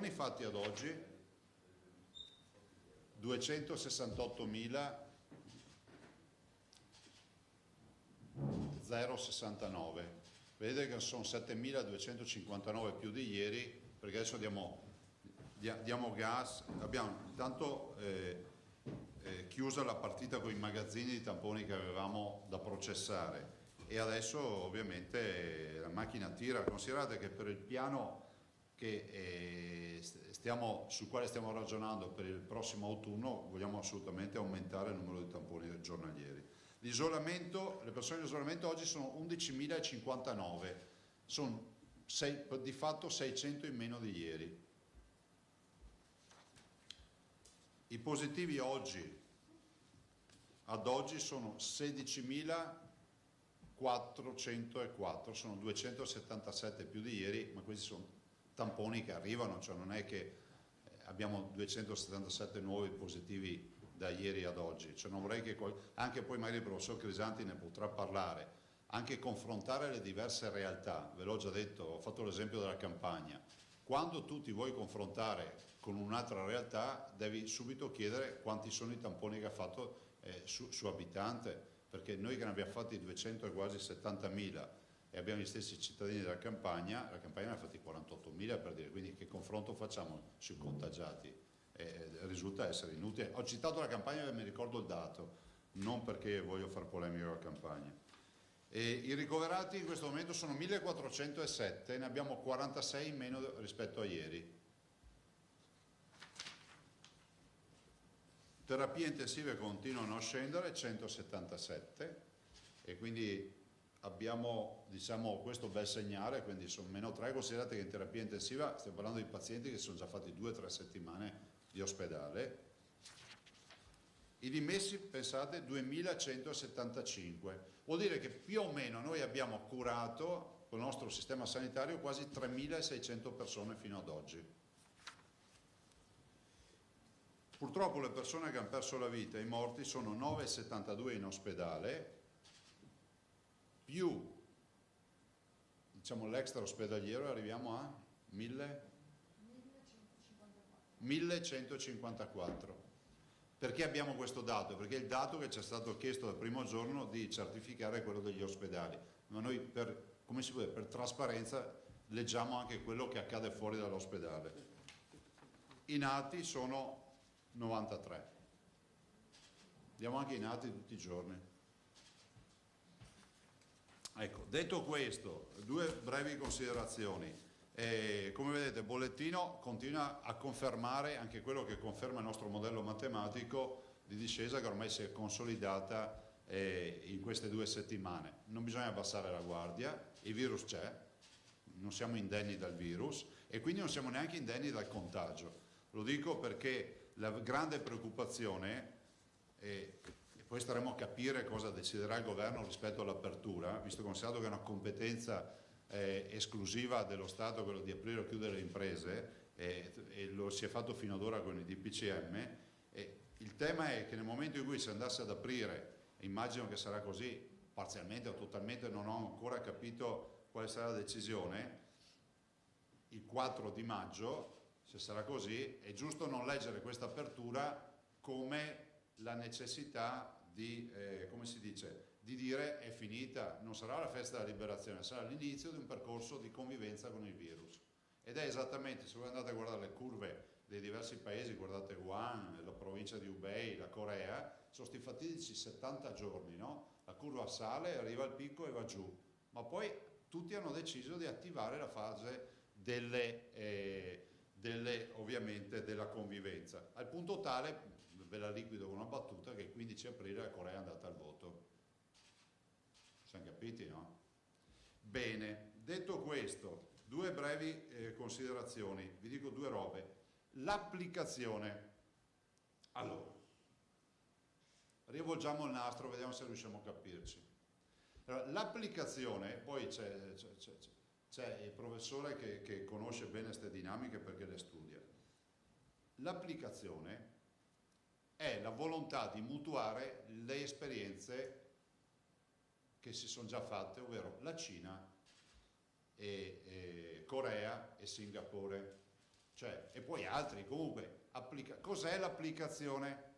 tamponi fatti ad oggi 268.069, vedete che sono 7.259 più di ieri, perché adesso diamo gas, abbiamo intanto chiusa la partita con i magazzini di tamponi che avevamo da processare e adesso ovviamente la macchina tira. Considerate che per il piano sul quale stiamo ragionando per il prossimo autunno vogliamo assolutamente aumentare il numero di tamponi giornalieri. L'isolamento, le persone in isolamento oggi sono 11.059, sono di fatto 600 in meno di ieri. I positivi ad oggi sono 16.404, sono 277 più di ieri, ma questi sono tamponi che arrivano, cioè non è che abbiamo 277 nuovi positivi da ieri ad oggi, cioè non vorrei che anche poi magari il professor Crisanti ne potrà parlare, anche confrontare le diverse realtà. Ve l'ho già detto, ho fatto l'esempio della Campania. Quando tu ti vuoi confrontare con un'altra realtà devi subito chiedere quanti sono i tamponi che ha fatto su abitante, perché noi che ne abbiamo fatti 200 e quasi 70.000 e abbiamo gli stessi cittadini della Campania, la Campania ne ha fatti 48.000 per dire, quindi che confronto facciamo sui contagiati? Risulta essere inutile. Ho citato la Campania perché mi ricordo il dato, non perché voglio far polemica con la Campania. I ricoverati in questo momento sono 1.407, ne abbiamo 46 in meno rispetto a ieri. Terapie intensive continuano a scendere, 177, e quindi abbiamo, diciamo, questo bel segnale, quindi sono meno 3. Considerate che in terapia intensiva stiamo parlando di pazienti che sono già fatti 2 o 3 settimane di ospedale. I dimessi, pensate, 2.175, vuol dire che più o meno noi abbiamo curato con il nostro sistema sanitario quasi 3.600 persone fino ad oggi. Purtroppo le persone che hanno perso la vita, i morti, sono 9,72 in ospedale, più diciamo l'extra ospedaliero, arriviamo a 1.154. Perché abbiamo questo dato? Perché è il dato che ci è stato chiesto dal primo giorno di certificare è quello degli ospedali, ma noi per trasparenza leggiamo anche quello che accade fuori dall'ospedale. I nati sono 93, diamo anche i nati tutti i giorni. Ecco, detto questo, 2 brevi considerazioni. Come vedete il bollettino continua a confermare anche quello che conferma il nostro modello matematico di discesa che ormai si è consolidata in queste 2 settimane. Non bisogna abbassare la guardia, il virus c'è, non siamo indenni dal virus e quindi non siamo neanche indenni dal contagio. Lo dico perché la grande preoccupazione, e poi staremo a capire cosa deciderà il governo rispetto all'apertura, visto considerato che è una competenza esclusiva dello Stato quello di aprire o chiudere le imprese e lo si è fatto fino ad ora con i DPCM. Il tema è che nel momento in cui si andasse ad aprire, immagino che sarà così parzialmente o totalmente, non ho ancora capito quale sarà la decisione, il 4 di maggio, se sarà così, è giusto non leggere questa apertura come la necessità di, come si dice, di dire è finita, non sarà la festa della liberazione, sarà l'inizio di un percorso di convivenza con il virus. Ed è esattamente, se voi andate a guardare le curve dei diversi paesi, guardate Wuhan, la provincia di Hubei, la Corea, sono stati fatidici 70 giorni, no? La curva sale, arriva al picco e va giù, ma poi tutti hanno deciso di attivare la fase ovviamente della convivenza, al punto tale, ve la liquido con una battuta, che il 15 aprile la Corea è andata al voto. Siamo capiti, no? Bene, detto questo, 2 brevi considerazioni, vi dico 2 robe. L'applicazione, allora, rivolgiamo il nastro, vediamo se riusciamo a capirci. Allora, l'applicazione, poi c'è il professore che conosce bene queste dinamiche perché le studia. L'applicazione è la volontà di mutuare le esperienze che si sono già fatte, ovvero la Cina, Corea e Singapore. Cioè, e poi altri, comunque, cos'è l'applicazione?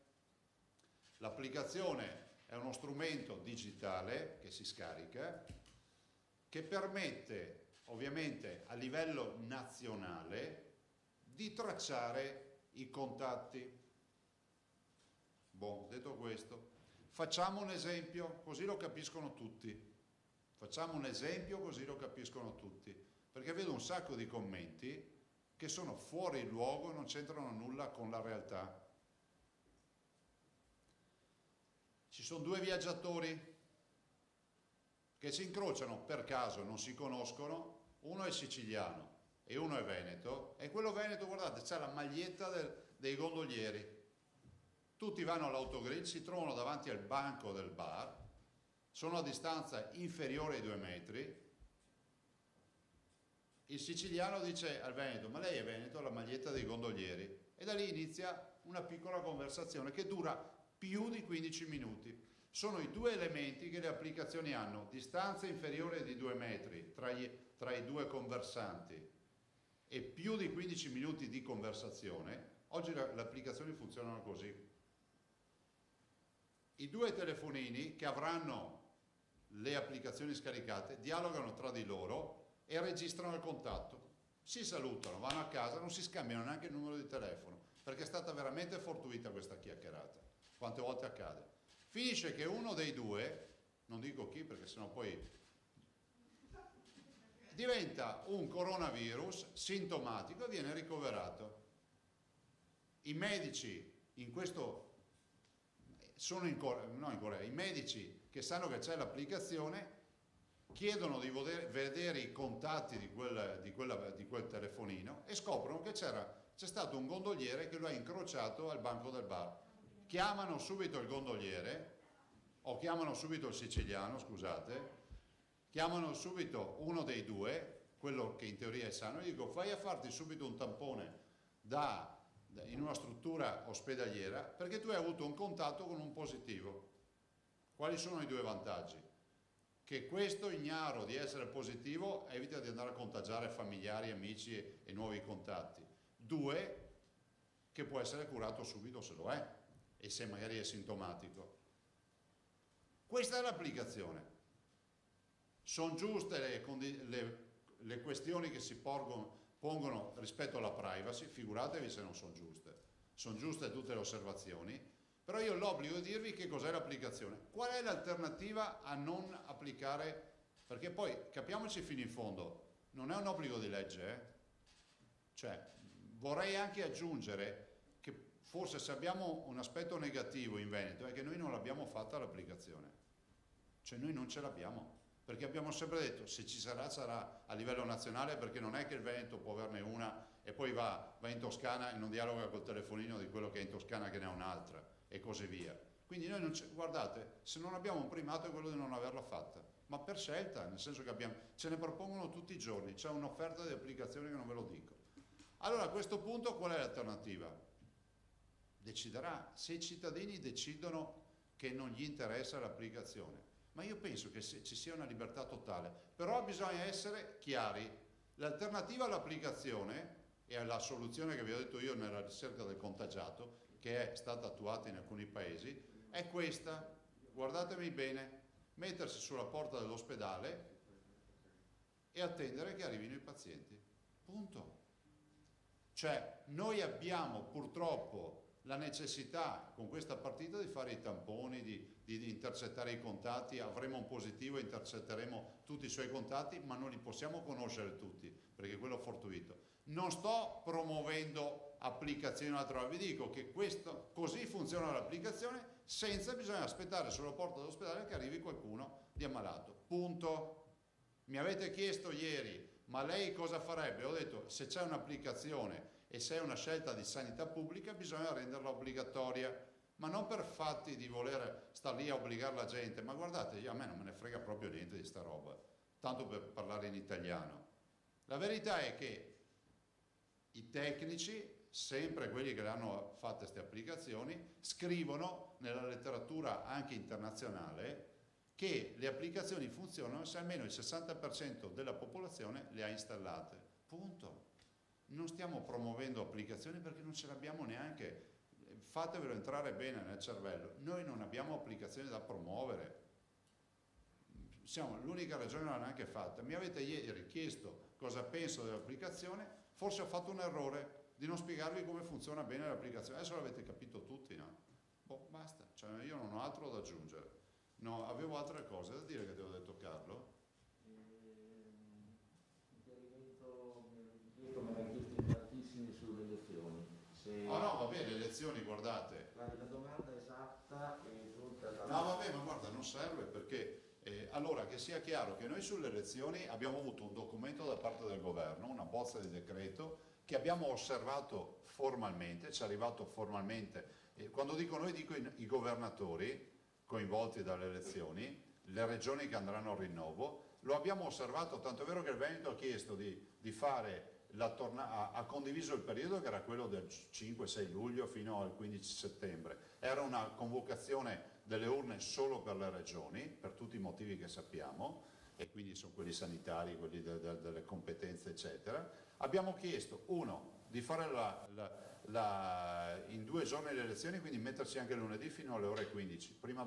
L'applicazione è uno strumento digitale che si scarica, che permette ovviamente a livello nazionale di tracciare i contatti. Boh, detto questo, facciamo un esempio così lo capiscono tutti. Facciamo un esempio così lo capiscono tutti, perché vedo un sacco di commenti che sono fuori luogo e non c'entrano nulla con la realtà. Ci sono due viaggiatori che si incrociano per caso, non si conoscono, uno è siciliano e uno è veneto, e quello veneto, guardate, c'ha la maglietta dei gondolieri. Tutti vanno all'autogrill, si trovano davanti al banco del bar, sono a distanza inferiore ai 2 metri. Il siciliano dice al veneto: ma lei è veneto? La maglietta dei gondolieri. E da lì inizia una piccola conversazione che dura più di 15 minuti. Sono i due elementi che le applicazioni hanno: distanza inferiore di 2 metri tra i due conversanti e più di 15 minuti di conversazione. Oggi le applicazioni funzionano così. I due telefonini che avranno le applicazioni scaricate dialogano tra di loro e registrano il contatto. Si salutano, vanno a casa, non si scambiano neanche il numero di telefono, perché è stata veramente fortuita questa chiacchierata. Quante volte accade? Finisce che uno dei due, non dico chi perché sennò poi diventa un coronavirus sintomatico e viene ricoverato. I medici in questo sono no, in Corea, i medici che sanno che c'è l'applicazione chiedono di vedere i contatti di quel telefonino e scoprono che c'è stato un gondoliere che lo ha incrociato al banco del bar. Chiamano subito il gondoliere, o chiamano subito il siciliano, scusate, chiamano subito uno dei due, quello che in teoria è sano, e dico: fai a farti subito un tampone in una struttura ospedaliera perché tu hai avuto un contatto con un positivo. Quali sono i due vantaggi? Che questo, ignaro di essere positivo, evita di andare a contagiare familiari, amici e nuovi contatti. Due, che può essere curato subito se lo è e se magari è sintomatico. Questa è l'applicazione. Sono giuste le questioni che si pongono rispetto alla privacy, figuratevi se non sono giuste. Sono giuste tutte le osservazioni, però io ho l'obbligo di dirvi che cos'è l'applicazione. Qual è l'alternativa a non applicare? Perché poi, capiamoci fino in fondo, non è un obbligo di legge, Cioè, vorrei anche aggiungere che forse se abbiamo un aspetto negativo in Veneto è che noi non l'abbiamo fatta l'applicazione. Cioè noi non ce l'abbiamo. Perché abbiamo sempre detto, se ci sarà a livello nazionale, perché non è che il Veneto può averne una e poi va in Toscana e non dialoga col telefonino di quello che è in Toscana che ne ha un'altra e così via. Quindi noi guardate, se non abbiamo un primato è quello di non averla fatta, ma per scelta, nel senso che ce ne propongono tutti i giorni, c'è un'offerta di applicazioni che non ve lo dico. Allora a questo punto qual è l'alternativa? Deciderà, se i cittadini decidono che non gli interessa l'applicazione. Ma io penso che ci sia una libertà totale, però bisogna essere chiari. L'alternativa all'applicazione e alla soluzione che vi ho detto io nella ricerca del contagiato, che è stata attuata in alcuni paesi, è questa. Guardatemi bene: mettersi sulla porta dell'ospedale e attendere che arrivino i pazienti. Punto. Cioè, noi abbiamo purtroppo la necessità con questa partita di fare i tamponi, di intercettare i contatti. Avremo un positivo, intercetteremo tutti i suoi contatti, ma non li possiamo conoscere tutti, perché quello è fortuito. Non sto promuovendo applicazioni o altro, vi dico che così funziona l'applicazione, senza bisogna aspettare sulla porta dell'ospedale che arrivi qualcuno di ammalato. Punto. Mi avete chiesto ieri, ma lei cosa farebbe? Ho detto, se c'è un'applicazione e se è una scelta di sanità pubblica bisogna renderla obbligatoria, ma non per fatti di voler star lì a obbligare la gente. Ma guardate, a me non me ne frega proprio niente di sta roba, tanto per parlare in italiano. La verità è che i tecnici, sempre quelli che le hanno fatte queste applicazioni, scrivono nella letteratura anche internazionale che le applicazioni funzionano se almeno il 60% della popolazione le ha installate. Punto. non stiamo promuovendo applicazioni perché non ce l'abbiamo neanche. Fatevelo entrare bene nel cervello, noi non abbiamo applicazioni da promuovere, siamo l'unica regione che non l'ha neanche fatta. Mi avete ieri chiesto cosa penso dell'applicazione, forse ho fatto un errore di non spiegarvi come funziona bene l'applicazione, adesso l'avete capito tutti, no? Boh, basta, cioè, io non ho altro da aggiungere. No, avevo altre cose da dire che ti ho detto, Carlo. Me l'hai chiesto in tantissimi sulle elezioni. Oh no, va bene, le elezioni, guardate. La domanda esatta è giunta da... No, vabbè, ma guarda, non serve perché... allora, che sia chiaro che noi sulle elezioni abbiamo avuto un documento da parte del governo, una bozza di decreto, che abbiamo osservato formalmente, ci è arrivato formalmente. Quando dico noi, dico i governatori coinvolti dalle elezioni, le regioni che andranno al rinnovo, lo abbiamo osservato, tanto è vero che il Veneto ha chiesto di fare... ha condiviso il periodo che era quello del 5-6 luglio fino al 15 settembre. Era una convocazione delle urne solo per le regioni, per tutti i motivi che sappiamo, e quindi sono quelli sanitari, quelli delle competenze, eccetera. Abbiamo chiesto, uno, di fare in 2 giorni le elezioni, quindi metterci anche lunedì fino alle ore 15, prima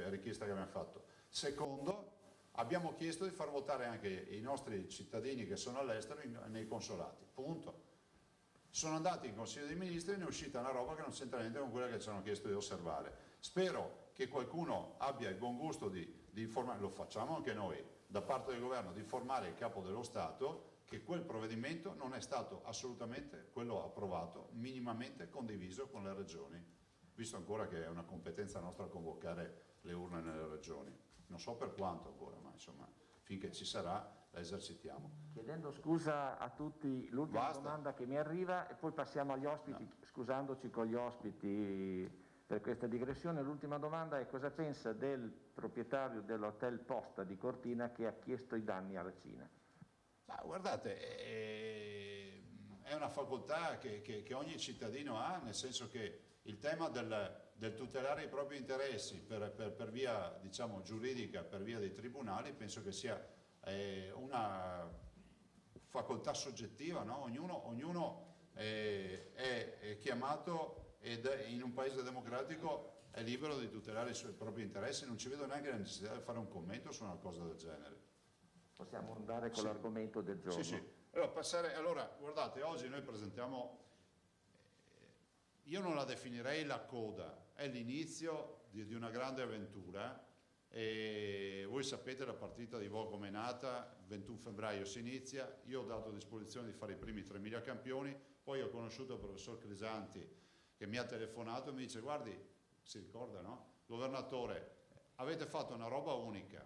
richiesta che abbiamo fatto. Secondo, abbiamo chiesto di far votare anche i nostri cittadini che sono all'estero nei consolati, punto. Sono andati in Consiglio dei Ministri e ne è uscita una roba che non c'entra niente con quella che ci hanno chiesto di osservare. Spero che qualcuno abbia il buon gusto di informare, lo facciamo anche noi, da parte del governo, di informare il Capo dello Stato che quel provvedimento non è stato assolutamente quello approvato, minimamente condiviso con le regioni, visto ancora che è una competenza nostra convocare le urne nelle regioni. Non so per quanto ancora, ma insomma, finché ci sarà la esercitiamo. Chiedendo scusa a tutti, l'ultima domanda che mi arriva e poi passiamo agli ospiti, no. Scusandoci con gli ospiti per questa digressione. L'ultima domanda è: cosa pensa del proprietario dell'Hotel Posta di Cortina che ha chiesto i danni alla Cina? Ma guardate, è una facoltà che ogni cittadino ha, nel senso che il tema del tutelare i propri interessi per via, diciamo, giuridica, per via dei tribunali, penso che sia una facoltà soggettiva, no? Ognuno è chiamato ed in un paese democratico è libero di tutelare i suoi propri interessi, non ci vedo neanche la necessità di fare un commento su una cosa del genere. Possiamo andare con l'argomento del giorno. Sì. Allora, guardate, oggi noi presentiamo, io non la definirei la coda, è l'inizio di una grande avventura. E voi sapete, la partita di Vo come è nata, il 21 febbraio si inizia, io ho dato a disposizione di fare i primi 3.000 campioni, poi ho conosciuto il professor Crisanti che mi ha telefonato e mi dice: guardi, si ricorda, no? Governatore, avete fatto una roba unica,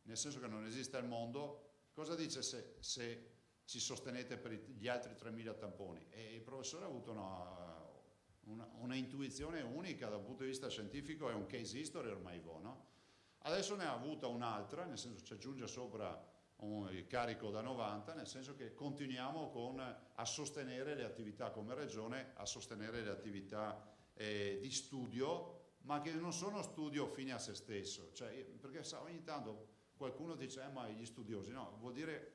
nel senso che non esiste al mondo, cosa dice se ci sostenete per gli altri 3.000 tamponi? E il professore ha avuto una intuizione unica dal punto di vista scientifico, è un case history ormai, no? Adesso ne ha avuta un'altra, nel senso ci aggiunge sopra il carico da 90, nel senso che continuiamo a sostenere le attività come regione, a sostenere le attività di studio, ma che non sono studio fine a se stesso, cioè, perché ogni tanto qualcuno dice ma gli studiosi, no, vuol dire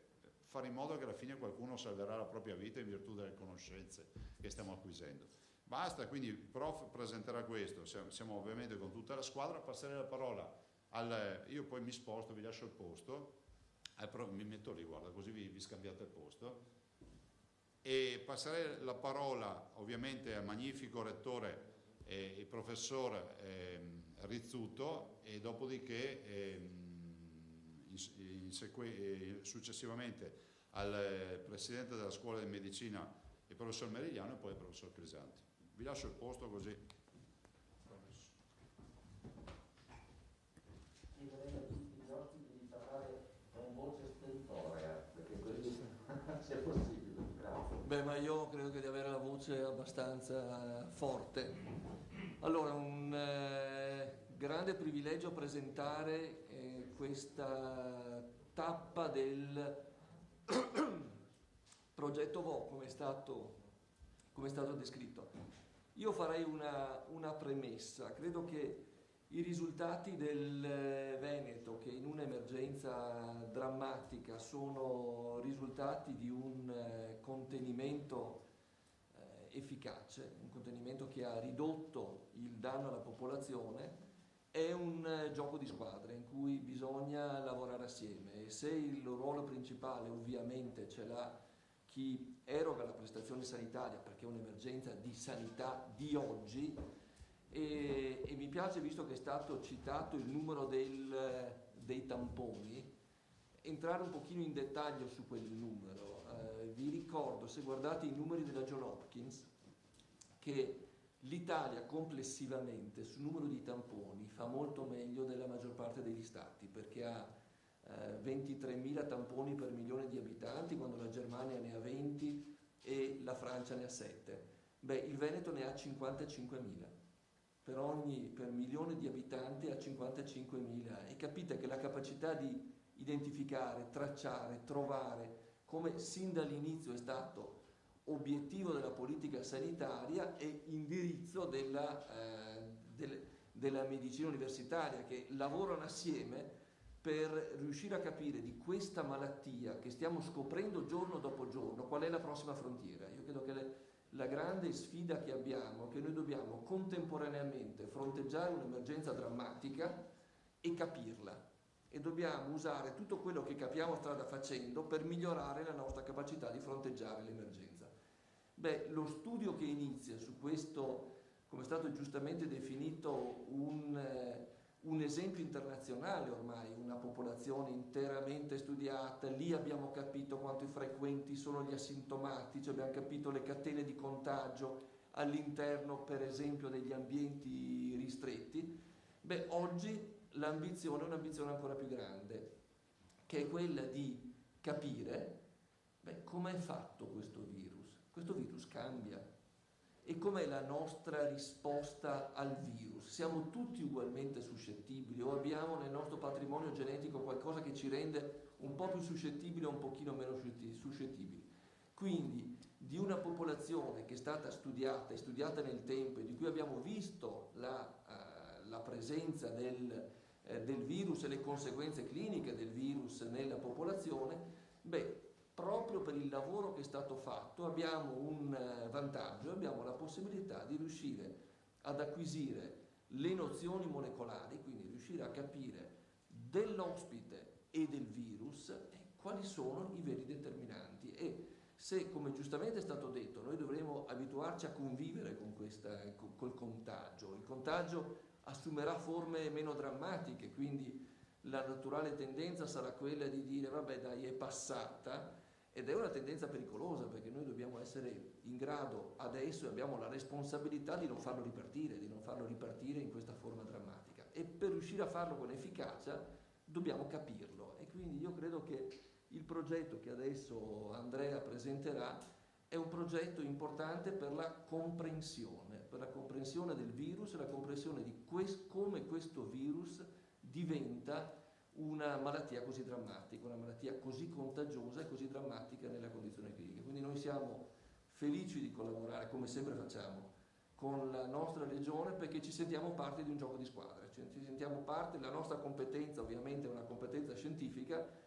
fare in modo che alla fine qualcuno salverà la propria vita in virtù delle conoscenze che stiamo acquisendo. Basta, quindi il prof presenterà questo, siamo ovviamente con tutta la squadra. Passerei la parola io poi mi sposto, vi lascio il posto, mi metto lì, guarda, così vi scambiate il posto, e passerei la parola ovviamente al magnifico rettore, il professor Rizzuto, e dopodiché successivamente al presidente della scuola di medicina, il professor Merigliano, e poi al professor Crisanti. Vi lascio il posto così. Chiederei a tutti gli ospiti di parlare con voce stentorea, perché così sia possibile. Grazie. Beh, ma io credo che di avere la voce abbastanza forte. Allora, un grande privilegio presentare questa tappa del progetto VO, come è stato descritto. Io farei una premessa. Credo che I risultati del Veneto, che in un'emergenza drammatica sono risultati di un contenimento efficace, un contenimento che ha ridotto il danno alla popolazione, è un gioco di squadra in cui bisogna lavorare assieme, e se il ruolo principale ovviamente ce l'ha chi eroga la prestazione sanitaria, perché è un'emergenza di sanità di oggi, e mi piace, visto che è stato citato il numero dei tamponi, entrare un pochino in dettaglio su quel numero. Vi ricordo, se guardate i numeri della Johns Hopkins, che l'Italia complessivamente sul numero di tamponi fa molto meglio della maggior parte degli stati, perché ha 23.000 tamponi per milione di abitanti, quando la Germania ne ha 20 e la Francia ne ha 7. Beh, il Veneto ne ha 55.000. Per milione di abitanti ha 55.000, e capite che la capacità di identificare, tracciare, trovare, come sin dall'inizio è stato obiettivo della politica sanitaria e indirizzo della medicina universitaria, che lavorano assieme per riuscire a capire di questa malattia che stiamo scoprendo giorno dopo giorno qual è la prossima frontiera. Io credo che la grande sfida che abbiamo è che noi dobbiamo contemporaneamente fronteggiare un'emergenza drammatica e capirla, e dobbiamo usare tutto quello che capiamo strada facendo per migliorare la nostra capacità di fronteggiare l'emergenza. Beh, lo studio che inizia su questo, come è stato giustamente definito, un esempio internazionale ormai, una popolazione interamente studiata, lì abbiamo capito quanto frequenti sono gli asintomatici, abbiamo capito le catene di contagio all'interno, per esempio, degli ambienti ristretti. Beh, oggi l'ambizione è un'ambizione ancora più grande, che è quella di capire come è fatto questo virus. Questo virus cambia. E com'è la nostra risposta al virus? Siamo tutti ugualmente suscettibili, o abbiamo nel nostro patrimonio genetico qualcosa che ci rende un po' più suscettibili o un pochino meno suscettibili? Quindi di una popolazione che è stata studiata e studiata nel tempo, e di cui abbiamo visto la presenza del virus e le conseguenze cliniche del virus nella popolazione, proprio per il lavoro che è stato fatto abbiamo un vantaggio, abbiamo la possibilità di riuscire ad acquisire le nozioni molecolari, quindi riuscire a capire dell'ospite e del virus quali sono i veri determinanti, e se, come giustamente è stato detto, noi dovremo abituarci a convivere con col contagio. Il contagio assumerà forme meno drammatiche, quindi la naturale tendenza sarà quella di dire vabbè dai, è passata. Ed è una tendenza pericolosa, perché noi dobbiamo essere in grado adesso, e abbiamo la responsabilità di non farlo ripartire in questa forma drammatica, e per riuscire a farlo con efficacia dobbiamo capirlo. E quindi io credo che il progetto che adesso Andrea presenterà è un progetto importante per la comprensione del virus, la comprensione di come questo virus diventa una malattia così drammatica, una malattia così contagiosa e così drammatica nella condizione clinica. Quindi noi siamo felici di collaborare, come sempre facciamo, con la nostra regione, perché ci sentiamo parte di un gioco di squadra, cioè ci sentiamo parte, la nostra competenza ovviamente è una competenza scientifica,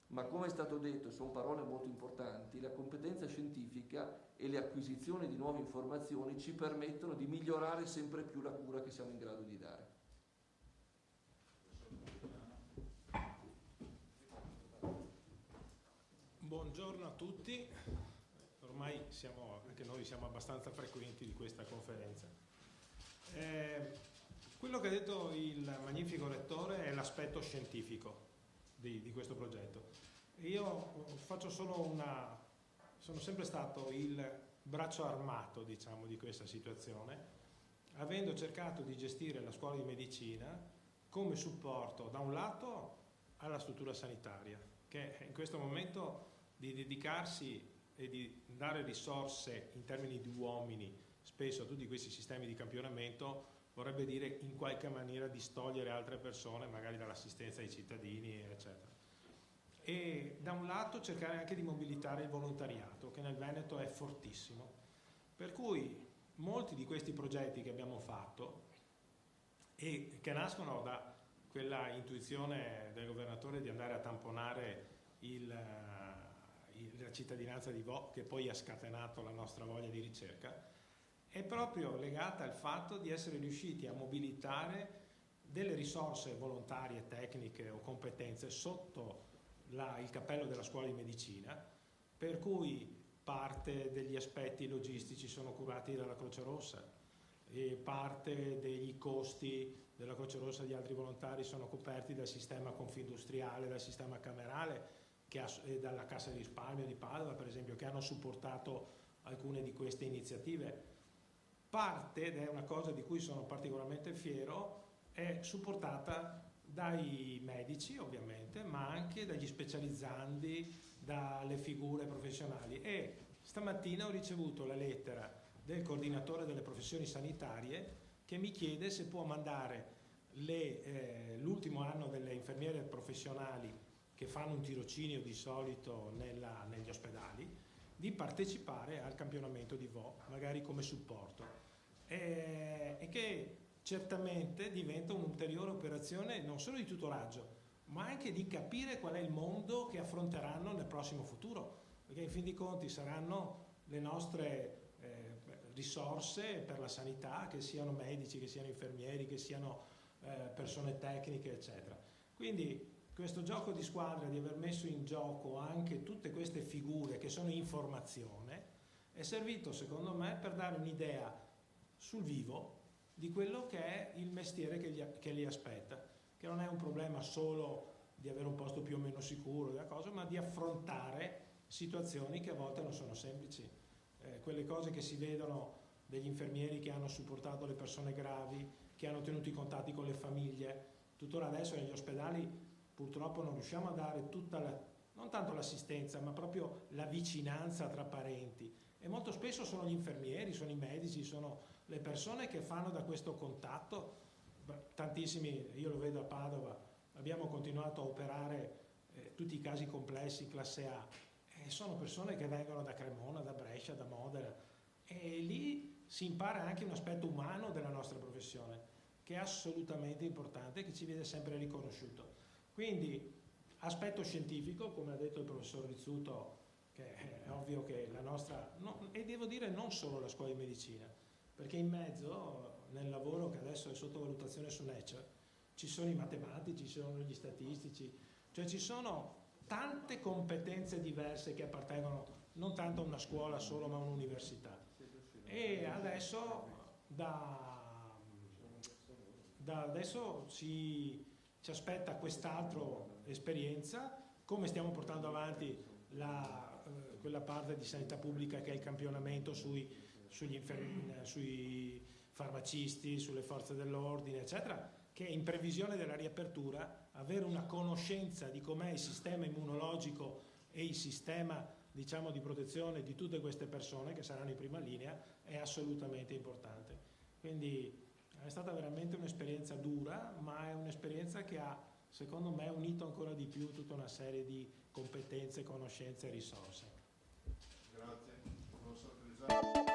ma come è stato detto, sono parole molto importanti, la competenza scientifica e le acquisizioni di nuove informazioni ci permettono di migliorare sempre più la cura che siamo in grado di dare. Buongiorno a tutti, ormai anche noi siamo abbastanza frequenti di questa conferenza. Quello che ha detto il magnifico rettore è l'aspetto scientifico di questo progetto. Io sono sempre stato il braccio armato, diciamo, di questa situazione, avendo cercato di gestire la scuola di medicina come supporto da un lato alla struttura sanitaria, che in questo momento di dedicarsi e di dare risorse in termini di uomini spesso a tutti questi sistemi di campionamento vorrebbe dire in qualche maniera distogliere altre persone magari dall'assistenza ai cittadini, eccetera. E da un lato cercare anche di mobilitare il volontariato, che nel Veneto è fortissimo, per cui molti di questi progetti che abbiamo fatto e che nascono da quella intuizione del governatore di andare a tamponare la cittadinanza di Vo, che poi ha scatenato la nostra voglia di ricerca, è proprio legata al fatto di essere riusciti a mobilitare delle risorse volontarie, tecniche o competenze sotto il cappello della scuola di medicina, per cui parte degli aspetti logistici sono curati dalla Croce Rossa e parte degli costi della Croce Rossa e di altri volontari sono coperti dal sistema confindustriale, dal sistema camerale e dalla Cassa di Risparmio di Padova, per esempio, che hanno supportato alcune di queste iniziative. Parte, ed è una cosa di cui sono particolarmente fiero, è supportata dai medici ovviamente, ma anche dagli specializzandi, dalle figure professionali. E stamattina ho ricevuto la lettera del coordinatore delle professioni sanitarie che mi chiede se può mandare l'ultimo anno delle infermiere professionali che fanno un tirocinio di solito negli ospedali, di partecipare al campionamento di Vo, magari come supporto, e che certamente diventa un'ulteriore operazione non solo di tutoraggio, ma anche di capire qual è il mondo che affronteranno nel prossimo futuro, perché in fin dei conti saranno le nostre risorse per la sanità, che siano medici, che siano infermieri, che siano persone tecniche, eccetera. Quindi questo gioco di squadra, di aver messo in gioco anche tutte queste figure che sono informazione, è servito secondo me per dare un'idea sul vivo di quello che è il mestiere che li aspetta, che non è un problema solo di avere un posto più o meno sicuro, ma di affrontare situazioni che a volte non sono semplici. Quelle cose che si vedono degli infermieri che hanno supportato le persone gravi, che hanno tenuto i contatti con le famiglie. Tuttora adesso negli ospedali purtroppo non riusciamo a dare non tanto l'assistenza, ma proprio la vicinanza tra parenti. E molto spesso sono gli infermieri, sono i medici, sono le persone che fanno da questo contatto. Tantissimi, io lo vedo a Padova, abbiamo continuato a operare tutti i casi complessi classe A, e sono persone che vengono da Cremona, da Brescia, da Modena, e lì si impara anche un aspetto umano della nostra professione, che è assolutamente importante e che ci viene sempre riconosciuto. Quindi aspetto scientifico, come ha detto il professor Rizzuto, che è ovvio che la nostra, e devo dire non solo la scuola di medicina, perché in mezzo, nel lavoro che adesso è sotto valutazione su Nature, ci sono i matematici, ci sono gli statistici, cioè ci sono tante competenze diverse che appartengono non tanto a una scuola solo, ma a un'università. E adesso, da adesso ci aspetta quest'altra esperienza, come stiamo portando avanti quella parte di sanità pubblica che è il campionamento sui farmacisti, sulle forze dell'ordine, eccetera, che in previsione della riapertura avere una conoscenza di com'è il sistema immunologico e il sistema, diciamo, di protezione di tutte queste persone che saranno in prima linea è assolutamente importante. Quindi è stata veramente un'esperienza dura, ma è un'esperienza che ha, secondo me, unito ancora di più tutta una serie di competenze, conoscenze e risorse. Grazie.